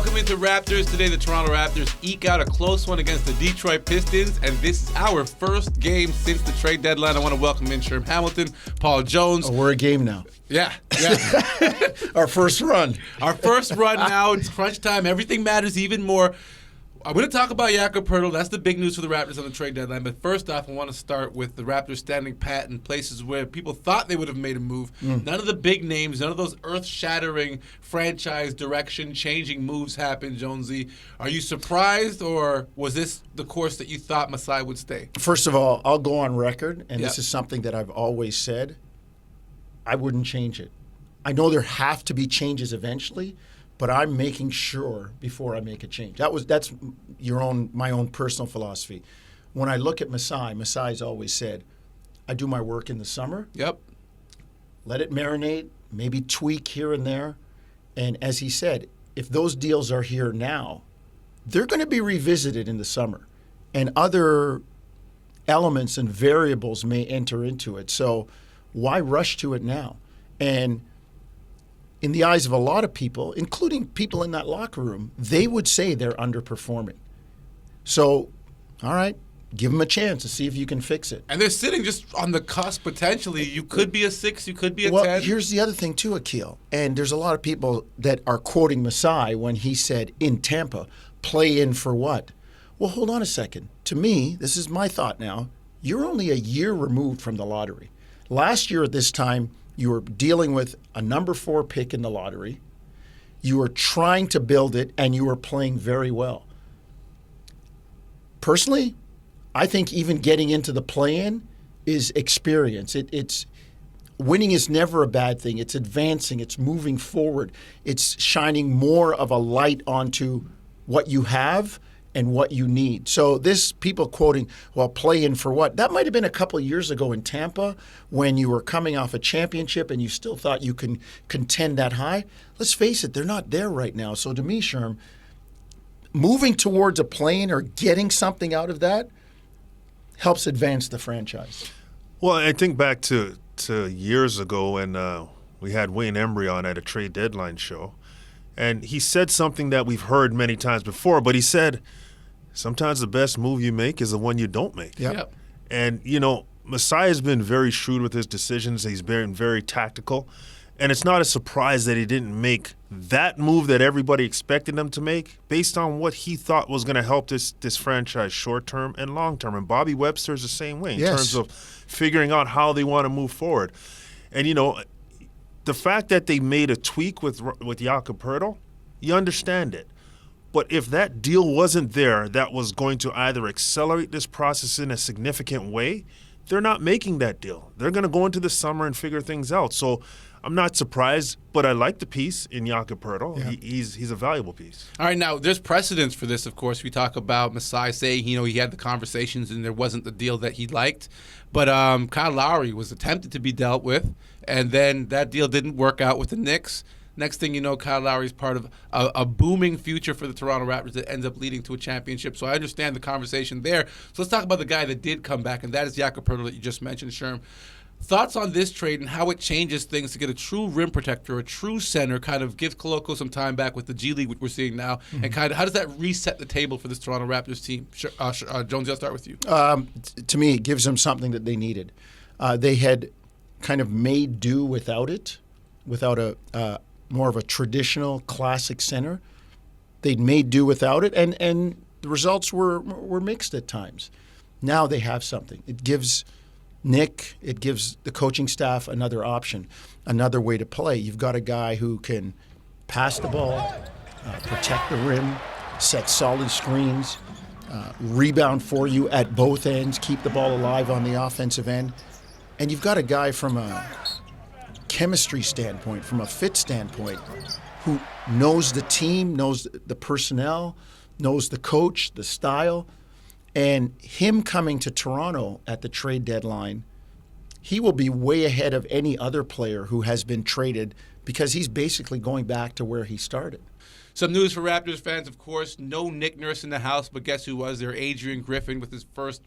welcome into Raptors. Today, the Toronto Raptors eke out a close one against the Detroit Pistons, and this is our first game since the trade deadline. I want to welcome in Sherm Hamilton, Paul Jones. Oh, we're a game now. Yeah. Our first run. Our first run now. It's crunch time. Everything matters even more. I'm going to talk about Jakob Poeltl. That's the big news for the Raptors on the trade deadline. But first off, I want to start with the Raptors standing pat in places where people thought they would have made a move. None of the big names, none of those earth-shattering, franchise direction-changing moves happened, Jonesy. Are you surprised, or was this the course that you thought Masai would stay? First of all, I'll go on record, and this is something that I've always said. I wouldn't change it. I know there have to be changes eventually, but I'm making sure before I make a change. That's my own personal philosophy. When I look at Masai's always said, I do my work in the summer. Yep. Let it marinate, maybe tweak here and there. And as he said, if those deals are here now, they're going to be revisited in the summer. And other elements and variables may enter into it. So why rush to it now? And in the eyes of a lot of people, including people in that locker room, they would say they're underperforming. So, all right, give them a chance to see if you can fix it. And they're sitting just on the cusp, potentially. You could be a 6, you could be a 10. Well, here's the other thing, too, Akil. And there's a lot of people that are quoting Masai when he said, in Tampa, play in for what? Well, hold on a second. To me, this is my thought now, you're only a year removed from the lottery. Last year at this time, you were dealing with a number 4 pick in the lottery. You were trying to build it, and you were playing very well. Personally, I think even getting into the play-in is experience. It's winning is never a bad thing. It's advancing. It's moving forward. It's shining more of a light onto what you have and what you need. So this people quoting, well, play in for what? That might have been a couple of years ago in Tampa when you were coming off a championship and you still thought you can contend that high. Let's face it, they're not there right now. So to me, Sherm, moving towards a play-in or getting something out of that helps advance the franchise. Well, I think back to years ago when we had Wayne Embry on at a trade deadline show. And he said something that we've heard many times before, but he said, sometimes the best move you make is the one you don't make. Yep. And, Masai has been very shrewd with his decisions. He's been very tactical. And it's not a surprise that he didn't make that move that everybody expected him to make based on what he thought was going to help this franchise short-term and long-term. And Bobby Webster is the same way in terms of figuring out how they want to move forward. And, the fact that they made a tweak with Jakob Poeltl, you understand it. But if that deal wasn't there that was going to either accelerate this process in a significant way, they're not making that deal. They're going to go into the summer and figure things out. So I'm not surprised, but I like the piece in Jakob Poeltl. Yeah. He's a valuable piece. All right, now there's precedence for this, of course. We talk about Masai saying, he had the conversations and there wasn't the deal that he liked. But Kyle Lowry was attempted to be dealt with, and then that deal didn't work out with the Knicks. Next thing you know, Kyle Lowry's part of a booming future for the Toronto Raptors that ends up leading to a championship. So I understand the conversation there. So let's talk about the guy that did come back, and that is Jakob Poeltl that you just mentioned, Sherm. Thoughts on this trade and how it changes things to get a true rim protector, a true center, kind of give Koloko some time back with the G League, which we're seeing now, and kind of how does that reset the table for this Toronto Raptors team? Jones, I'll start with you. To me, it gives them something that they needed. They had kind of made do without it, without a more of a traditional classic center. They'd made do without it, and the results were mixed at times. Now they have something. It gives Nick, it gives the coaching staff another option, another way to play. You've got a guy who can pass the ball, protect the rim, set solid screens, rebound for you at both ends, keep the ball alive on the offensive end. And you've got a guy from a chemistry standpoint, from a fit standpoint, who knows the team, knows the personnel, knows the coach, the style. And him coming to Toronto at the trade deadline, he will be way ahead of any other player who has been traded because he's basically going back to where he started. Some news for Raptors fans, of course. No Nick Nurse in the house, but guess who was there? Adrian Griffin with his first.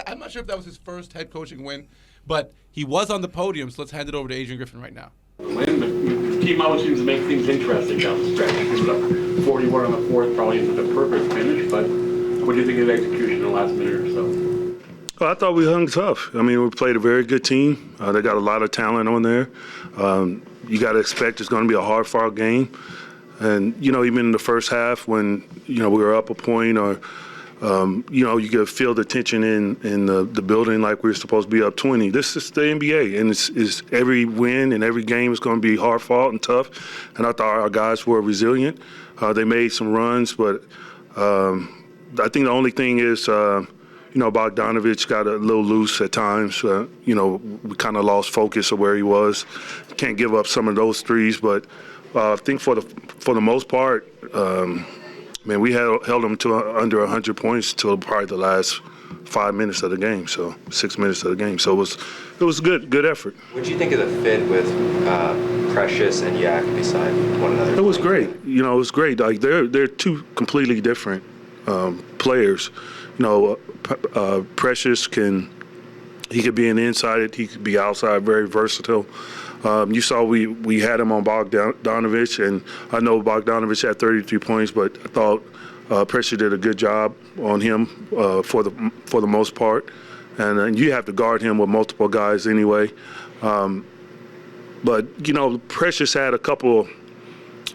I'm not sure if that was his first head coaching win, but he was on the podium. So let's hand it over to Adrian Griffin right now. Win team always seems to make things interesting down the stretch. It was up 41 on the fourth, probably isn't the perfect finish, but what do you think of the execution in the last minute or so? Well, I thought we hung tough. I mean, we played a very good team. They got a lot of talent on there. You got to expect it's going to be a hard-fought game. And, even in the first half when, we were up a point or, you could feel the tension in the building like we were supposed to be up 20. This is the NBA, and it's every win and every game is going to be hard-fought and tough. And I thought our guys were resilient. They made some runs, but I think the only thing is, Bogdanovich got a little loose at times. We kind of lost focus of where he was. Can't give up some of those threes, but I think for the most part, we held them to under 100 points till probably the last 5 minutes of the game, so 6 minutes of the game. So it was good effort. What do you think of the fit with Precious and Yak beside one another? It was great. It was great. Like they're two completely different players. Precious could be an inside, he could be outside, very versatile. You saw we had him on Bogdanovich, and I know Bogdanovich had 33 points, but I thought Precious did a good job on him for the most part. And you have to guard him with multiple guys anyway. But Precious had a couple,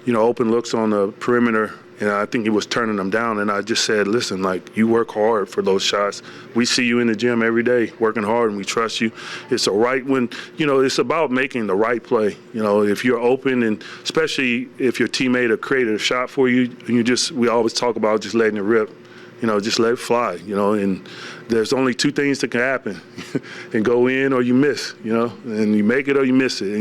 open looks on the perimeter. And I think he was turning them down, and I just said, listen, you work hard for those shots. We see you in the gym every day working hard, and we trust you. It's it's about making the right play. If you're open, and especially if your teammate or created a shot for you, and we always talk about just letting it rip. Just let it fly, and there's only two things that can happen, and go in or you miss, and you make it or you miss it,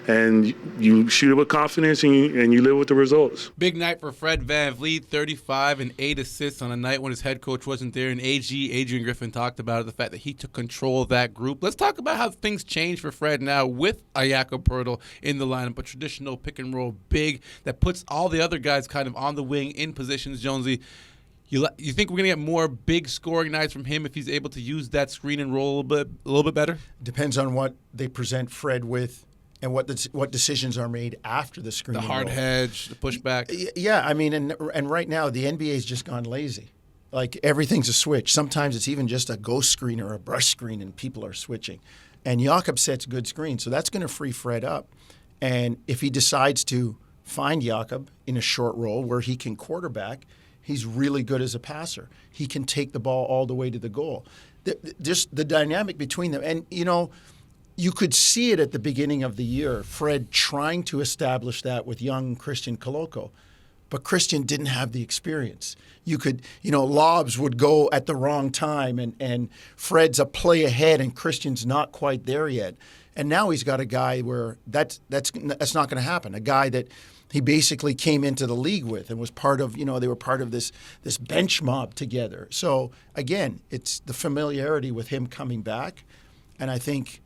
and you shoot it with confidence, and you live with the results. Big night for Fred VanVleet, 35 and 8 assists on a night when his head coach wasn't there, and Adrian Griffin talked about it, the fact that he took control of that group. Let's talk about how things change for Fred now with Jakob Poeltl in the lineup, a traditional pick-and-roll big that puts all the other guys kind of on the wing in positions. Jonesy, you think we're going to get more big scoring nights from him if he's able to use that screen and roll a little bit better? Depends on what they present Fred with and what decisions are made after the screen. The hard hedge, the pushback. Yeah, and right now the NBA's just gone lazy. Everything's a switch. Sometimes it's even just a ghost screen or a brush screen, and people are switching. And Jakob sets good screens, so that's going to free Fred up. And if he decides to find Jakob in a short roll where he can quarterback, he's really good as a passer. He can take the ball all the way to the goal. Just the dynamic between them. And, you could see it at the beginning of the year, Fred trying to establish that with young Christian Koloko. But Christian didn't have the experience. You could, lobs would go at the wrong time, and Fred's a play ahead, and Christian's not quite there yet. And now he's got a guy where that's not going to happen, a guy that he basically came into the league with and was part of, they were part of this bench mob together. So, again, it's the familiarity with him coming back. And I think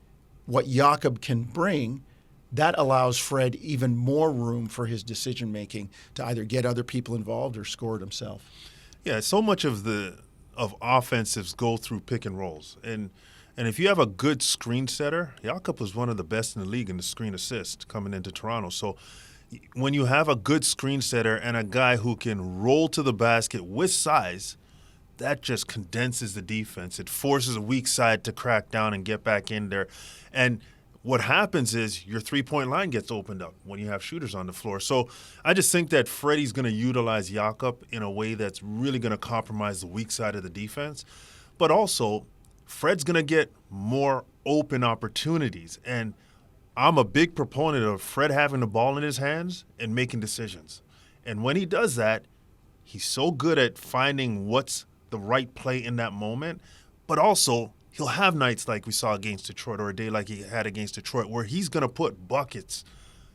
what Jakob can bring, that allows Fred even more room for his decision-making to either get other people involved or score it himself. Yeah, so much of offensives go through pick and rolls. And if you have a good screen setter, Jakob was one of the best in the league in the screen assist coming into Toronto. So when you have a good screen setter and a guy who can roll to the basket with size, that just condenses the defense. It forces a weak side to crack down and get back in there. And what happens is your three-point line gets opened up when you have shooters on the floor. So I just think that Freddie's going to utilize Jakob in a way that's really going to compromise the weak side of the defense. But also, Fred's going to get more open opportunities. And I'm a big proponent of Fred having the ball in his hands and making decisions. And when he does that, he's so good at finding what's the right play in that moment. But also, he'll have nights like we saw against Detroit, or a day like he had against Detroit, where he's going to put buckets.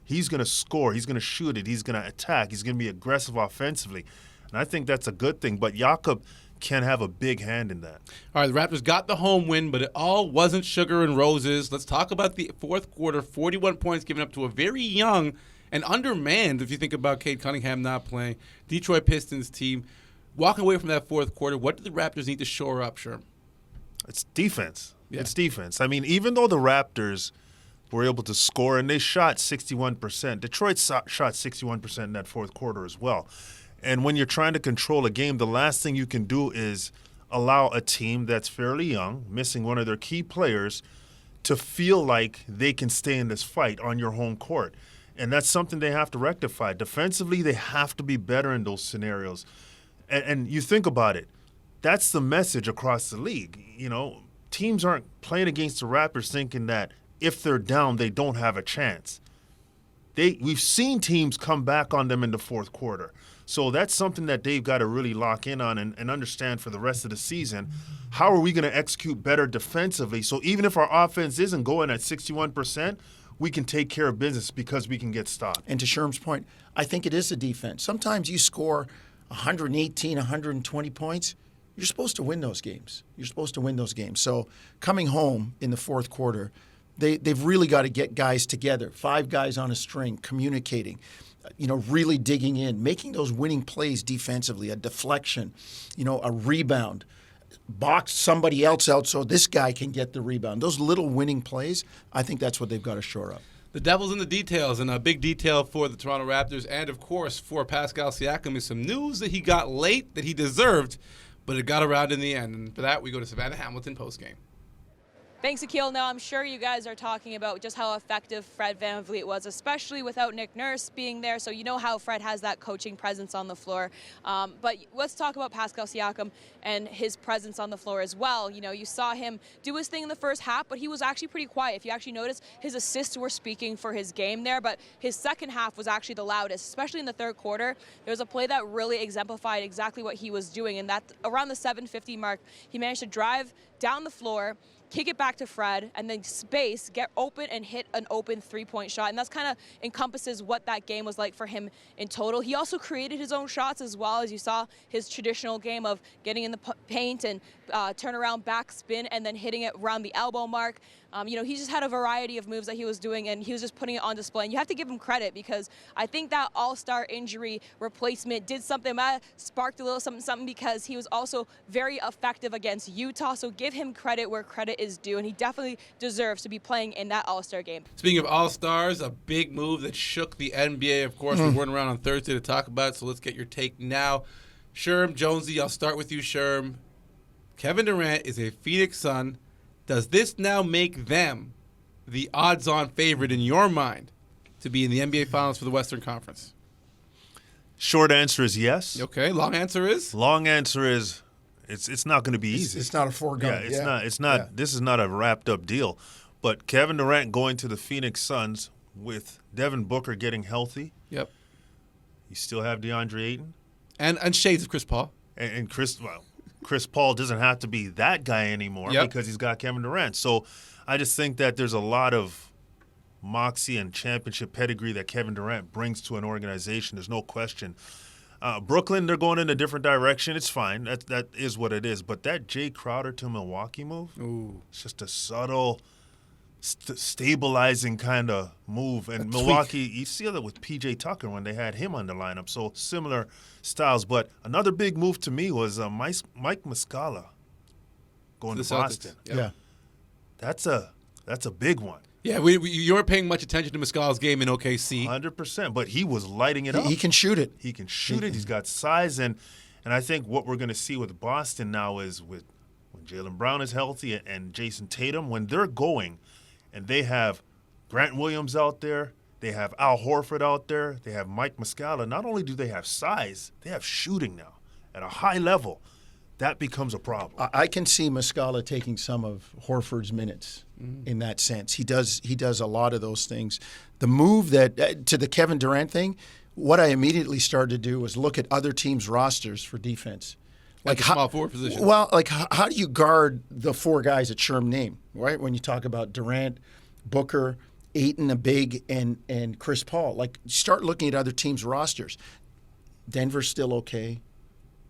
He's going to score. He's going to shoot it. He's going to attack. He's going to be aggressive offensively. And I think that's a good thing. But Jakob can have a big hand in that. All right, the Raptors got the home win, but it all wasn't sugar and roses. Let's talk about the fourth quarter. 41 points given up to a very young and undermanned, if you think about Cade Cunningham not playing, Detroit Pistons team. Walking away from that fourth quarter, what do the Raptors need to shore up, Sherm? It's defense. Yeah. It's defense. Even though the Raptors were able to score, and they shot 61%. Detroit shot 61% in that fourth quarter as well. And when you're trying to control a game, the last thing you can do is allow a team that's fairly young, missing one of their key players, to feel like they can stay in this fight on your home court. And that's something they have to rectify. Defensively, they have to be better in those scenarios. And you think about it, that's the message across the league. You know, teams aren't playing against the Raptors thinking that if they're down, they don't have a chance. We've seen teams come back on them in the fourth quarter. So that's something that they've got to really lock in on and understand for the rest of the season. How are we going to execute better defensively? So even if our offense isn't going at 61%, we can take care of business because we can get stopped. And to Sherm's point, I think it is the defense. Sometimes you score 118, 120 points. You're supposed to win those games. So coming home in the fourth quarter, they've really got to get guys together, 5 guys on a string, communicating, really digging in, making those winning plays defensively, a deflection, a rebound, box somebody else out so this guy can get the rebound. Those little winning plays, I think that's what they've got to shore up. The devil's in the details, and a big detail for the Toronto Raptors and, of course, for Pascal Siakam is some news that he got late that he deserved, but it got around in the end. And for that, we go to Savannah Hamilton postgame. Thanks, Akil. Now, I'm sure you guys are talking about just how effective Fred VanVleet was, especially without Nick Nurse being there. So you know how Fred has that coaching presence on the floor. But let's talk about Pascal Siakam and his presence on the floor as well. You saw him do his thing in the first half, but he was actually pretty quiet. If you actually notice, his assists were speaking for his game there, but his second half was actually the loudest, especially in the third quarter. There was a play that really exemplified exactly what he was doing, and that around the 7:50 mark, he managed to drive down the floor, kick it back to Fred, and then space, get open, and hit an open three-point shot. And that's kind of encompasses what that game was like for him in total. He also created his own shots as well, as you saw his traditional game of getting in the paint and turnaround backspin and then hitting it around the elbow mark. He just had a variety of moves that he was doing, and he was just putting it on display. And you have to give him credit because I think that all-star injury replacement did something, sparked a little something because he was also very effective against Utah. So give him credit where credit is due, and he definitely deserves to be playing in that all-star game. Speaking of all-stars, a big move that shook the NBA. Of course, we weren't around on Thursday to talk about it, so let's get your take now. Sherm, Jonesy, I'll start with you, Sherm. Kevin Durant is a Phoenix Sun. Does this now make them the odds-on favorite in your mind to be in the NBA Finals for the Western Conference? Short answer is yes. Okay. Long answer is? Long answer is it's not going to be easy. It's not a foregone. It's not. Yeah. This is not a wrapped-up deal. But Kevin Durant going to the Phoenix Suns with Devin Booker getting healthy. Yep. You still have DeAndre Ayton. And shades of Chris Paul. And Chris Paul doesn't have to be that guy anymore because he's got Kevin Durant. So I just think that there's a lot of moxie and championship pedigree that Kevin Durant brings to an organization. There's no question. Brooklyn, they're going in a different direction. It's fine. That is what it is. But that Jay Crowder to Milwaukee move, it's just a subtle, stabilizing kind of move. And Milwaukee, you see that with P.J. Tucker when they had him on the lineup. So similar styles. But another big move to me was Mike Muscala going to Boston. Yeah. That's a big one. Yeah, you weren't paying much attention to Muscala's game in OKC. 100%, but he was lighting it up. He can shoot it. He can shoot it. He's got size. And I think what we're going to see with Boston now is when Jaylen Brown is healthy and Jason Tatum, when they're going and they have Grant Williams out there, they have Al Horford out there, they have Mike Muscala. Not only do they have size, they have shooting now at a high level. That becomes a problem. I can see Muscala taking some of Horford's minutes in that sense. He does a lot of those things. The move that to the Kevin Durant thing, what I immediately started to do was look at other teams' rosters for defense. Like the small forward position. Well, like how do you guard the 4 guys that Sherm named, right? When you talk about Durant, Booker, Ayton, a big, and Chris Paul. Like start looking at other teams' rosters. Denver's still okay.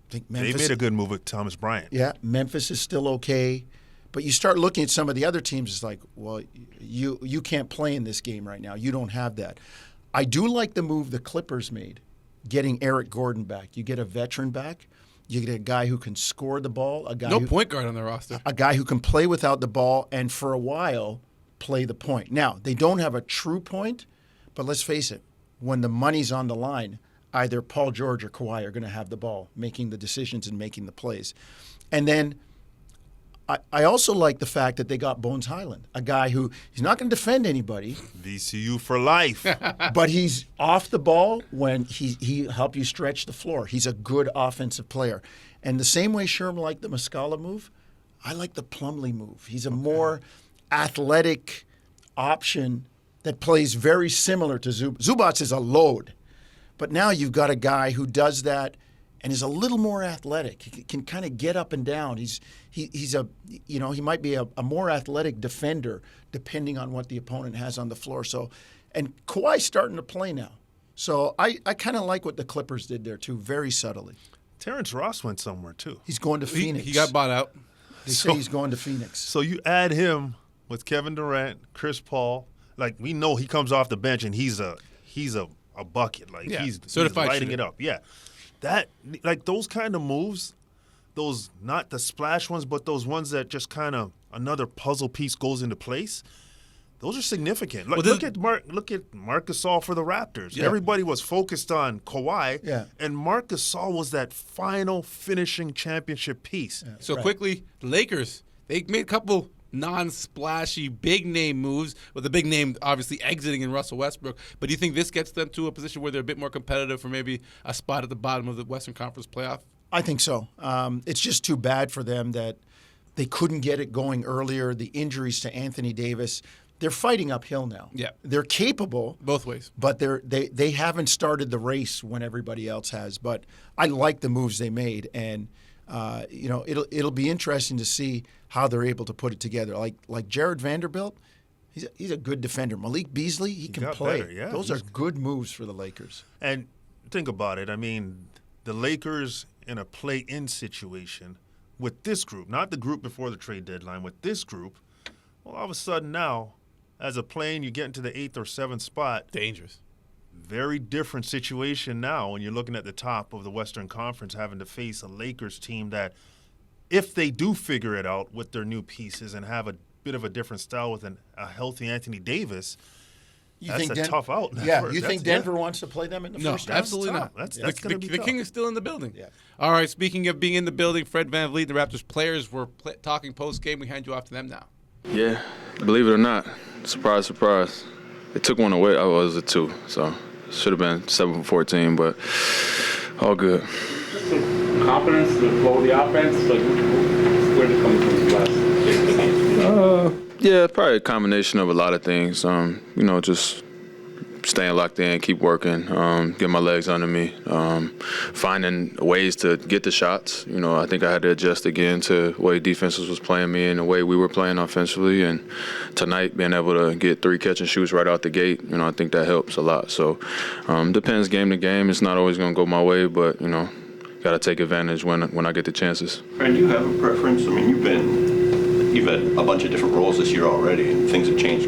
I think Memphis, they made a good move with Thomas Bryant. Yeah, Memphis is still okay. But you start looking at some of the other teams, it's like, well, you can't play in this game right now. You don't have that. I do like the move the Clippers made, getting Eric Gordon back. You get a veteran back. You get a guy who can score the ball. No point guard on the roster. A guy who can play without the ball. And for a while, play the point. Now, they don't have a true point, but let's face it, when the money's on the line, either Paul George or Kawhi are going to have the ball, making the decisions and making the plays. And then I also like the fact that they got Bones Highland, a guy who he's not going to defend anybody. VCU for life. But he's off the ball when he help you stretch the floor. He's a good offensive player. And the same way Sherm liked the Muscala move, I like the Plumlee move. He's a more athletic option that plays very similar to Zubats is a load. But now you've got a guy who does that and is a little more athletic. He can kind of get up and down. He might be a more athletic defender depending on what the opponent has on the floor. So, and Kawhi's starting to play now. So I kind of like what the Clippers did there too, very subtly. Terrence Ross went somewhere too. He's going to Phoenix. He got bought out. They say he's going to Phoenix. So you add him with Kevin Durant, Chris Paul. Like, we know he comes off the bench and he's a bucket. Like, he's certified lighting shooter. it up. Yeah. That, like, those kind of moves, those not the splash ones, but those ones that just kind of another puzzle piece goes into place. Those are significant. Like, look at Marc Gasol for the Raptors. Yeah. Everybody was focused on Kawhi, and Marc Gasol was that final finishing championship piece. Yeah. So quickly, the Lakers, they made a couple non-splashy, big-name moves, with the big name obviously exiting in Russell Westbrook. But do you think this gets them to a position where they're a bit more competitive for maybe a spot at the bottom of the Western Conference playoff? I think so. It's just too bad for them that they couldn't get it going earlier. The injuries to Anthony Davis, they're fighting uphill now. Yeah. They're capable. Both ways. But they haven't started the race when everybody else has. But I like the moves they made, and it'll be interesting to see how they're able to put it together. Like Jared Vanderbilt, he's a good defender. Malik Beasley, he can play. Better, yeah. Those are good moves for the Lakers. And think about it. I mean, the Lakers in a play-in situation with this group, not the group before the trade deadline, with this group, well, all of a sudden now, as a play-in, you get into the 8th or 7th spot. Dangerous. Very different situation now when you're looking at the top of the Western Conference, having to face a Lakers team that, if they do figure it out with their new pieces and have a bit of a different style with a healthy Anthony Davis, that's a tough out. Yeah, you think Denver wants to play them in the first round? No, absolutely not. That's the be the tough. King is still in the building. Yeah. All right, speaking of being in the building, Fred VanVleet, the Raptors players were talking post-game. We hand you off to them now. Yeah, believe it or not, surprise, surprise. They took one away. I was a 2, so should have been 7-14, but all good. Just the confidence, the flow of the offense, like where did it come from the last 6 games? Yeah, probably a combination of a lot of things. Just staying locked in, keep working, get my legs under me, finding ways to get the shots. I think I had to adjust again to the way defenses was playing me and the way we were playing offensively. And tonight, being able to get 3 catch and shoots right out the gate, I think that helps a lot. So depends game to game. It's not always going to go my way, but, got to take advantage when I get the chances. And do you have a preference? I mean, you've had a bunch of different roles this year already, and things have changed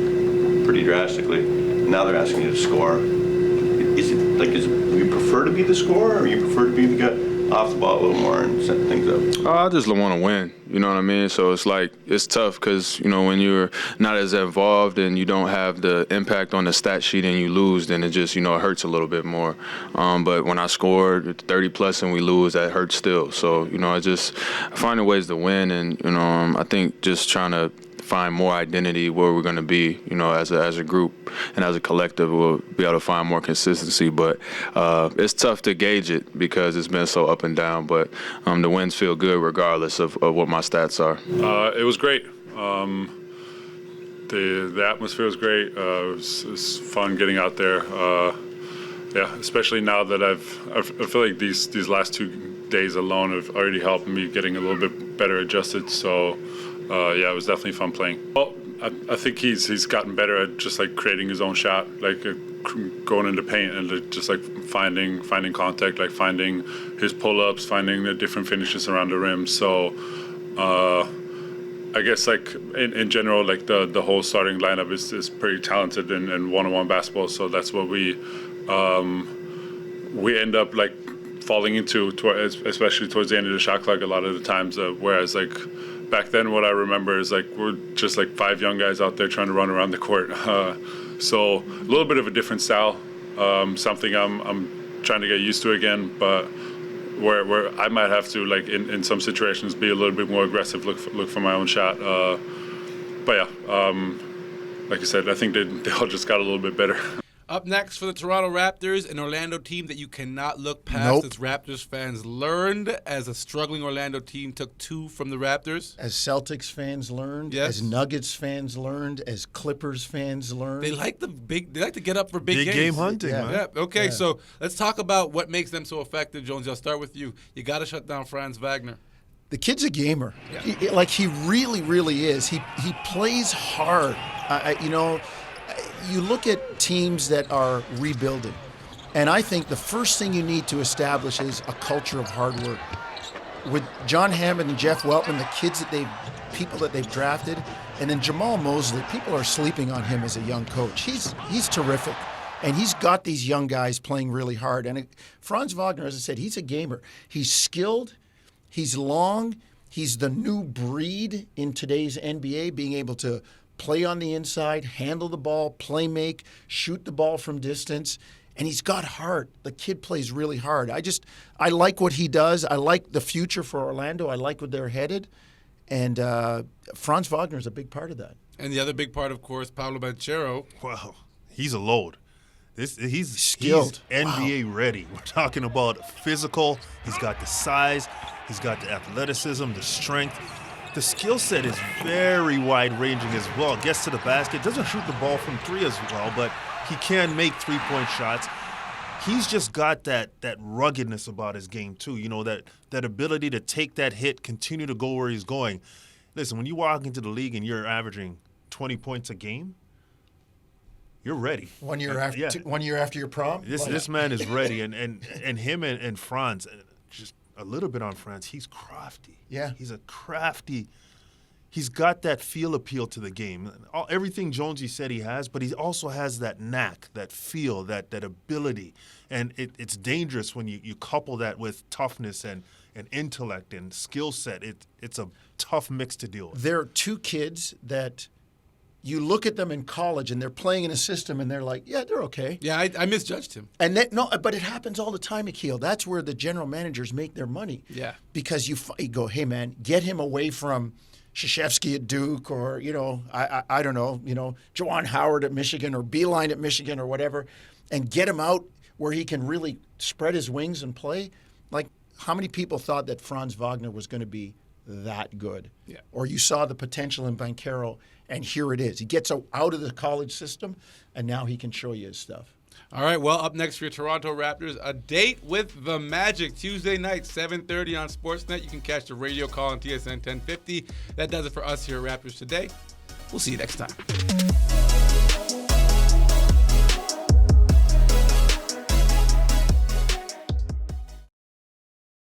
pretty drastically. Now they're asking you to score. Do you prefer to be the scorer, or you prefer to be the guy off the ball a little more and set things up? I just want to win, you know what I mean? So it's tough because, when you're not as involved and you don't have the impact on the stat sheet and you lose, then it just, it hurts a little bit more. But when I scored 30-plus and we lose, that hurts still. So, I just finding ways to win, and, I think just trying to find more identity where we're going to be, as a group and as a collective. We'll be able to find more consistency, but it's tough to gauge it because it's been so up and down, but the wins feel good regardless of what my stats are. It was great. The atmosphere was great. It was fun getting out there. Especially now that I feel like these last 2 days alone have already helped me getting a little bit better adjusted, so it was definitely fun playing. Well, I think he's gotten better at just like creating his own shot, like going into paint and just like finding contact, like finding his pull-ups, finding the different finishes around the rim. So I guess like in general, like the whole starting lineup is pretty talented in one-on-one basketball. So that's what we end up like falling into, especially towards the end of the shot clock a lot of the times. Whereas like back then, what I remember is like we're just like 5 young guys out there trying to run around the court. So a little bit of a different style, something I'm trying to get used to again, but where I might have to, like in some situations, be a little bit more aggressive, look for my own shot. But yeah, like I said, I think they all just got a little bit better. Up next for the Toronto Raptors, an Orlando team that you cannot look past. Nope. As Raptors fans learned, as a struggling Orlando team took 2 from the Raptors. As Celtics fans learned, Yes. as Nuggets fans learned, as Clippers fans learned. They like to get up for big Big games. game hunting, Yeah. man. Yeah. Okay. Yeah. So let's talk about what makes them so effective, Jonesy. I'll start with you. You got to shut down Franz Wagner. The kid's a gamer. Yeah. He really, really is. He plays hard. You look at teams that are rebuilding, and I think the first thing you need to establish is a culture of hard work. With John Hammond and Jeff Weltman, the people that they've drafted, and then Jamal Mosley, people are sleeping on him as a young coach. He's terrific, and he's got these young guys playing really hard. And Franz Wagner, as I said, he's a gamer. He's skilled. He's long. He's the new breed in today's NBA, being able to play on the inside, handle the ball, play make, shoot the ball from distance, and he's got heart. The kid plays really hard. I like what he does. I like the future for Orlando. I like where they're headed, and Franz Wagner is a big part of that. And the other big part, of course, Paolo Banchero. Wow, he's a load. He's Skilled. He's NBA ready. We're talking about physical. He's got the size. He's got the athleticism, the strength. The skill set is very wide-ranging as well. Gets to the basket, doesn't shoot the ball from 3 as well, but he can make 3-point shots. He's just got that ruggedness about his game too. You know, that ability to take that hit, continue to go where he's going. Listen, when you walk into the league and you're averaging 20 points a game, you're ready. 1 year after 1 year after your prom. This man is ready, and him and Franz, just a little bit on Franz. He's crafty. Yeah. He's a crafty. He's got that feel appeal to the game. Everything Jonesy said he has, but he also has that knack, that feel, that ability. And it's dangerous when you couple that with toughness and intellect and skill set. It's a tough mix to deal with. There are 2 kids that you look at them in college and they're playing in a system and they're like, yeah, they're okay. Yeah, I misjudged him. And but it happens all the time, Akil. That's where the general managers make their money. Yeah. Because you go, hey man, get him away from Krzyzewski at Duke, or I don't know, Juwan Howard at Michigan, or Beeline at Michigan, or whatever, and get him out where he can really spread his wings and play. Like, how many people thought that Franz Wagner was going to be that good? Yeah. Or you saw the potential in Banchero, and here it is. He gets out of the college system, and now he can show you his stuff. All right, well, up next for your Toronto Raptors, a date with the Magic, Tuesday night, 7:30 on Sportsnet. You can catch the radio call on TSN 1050. That does it for us here at Raptors Today. We'll see you next time.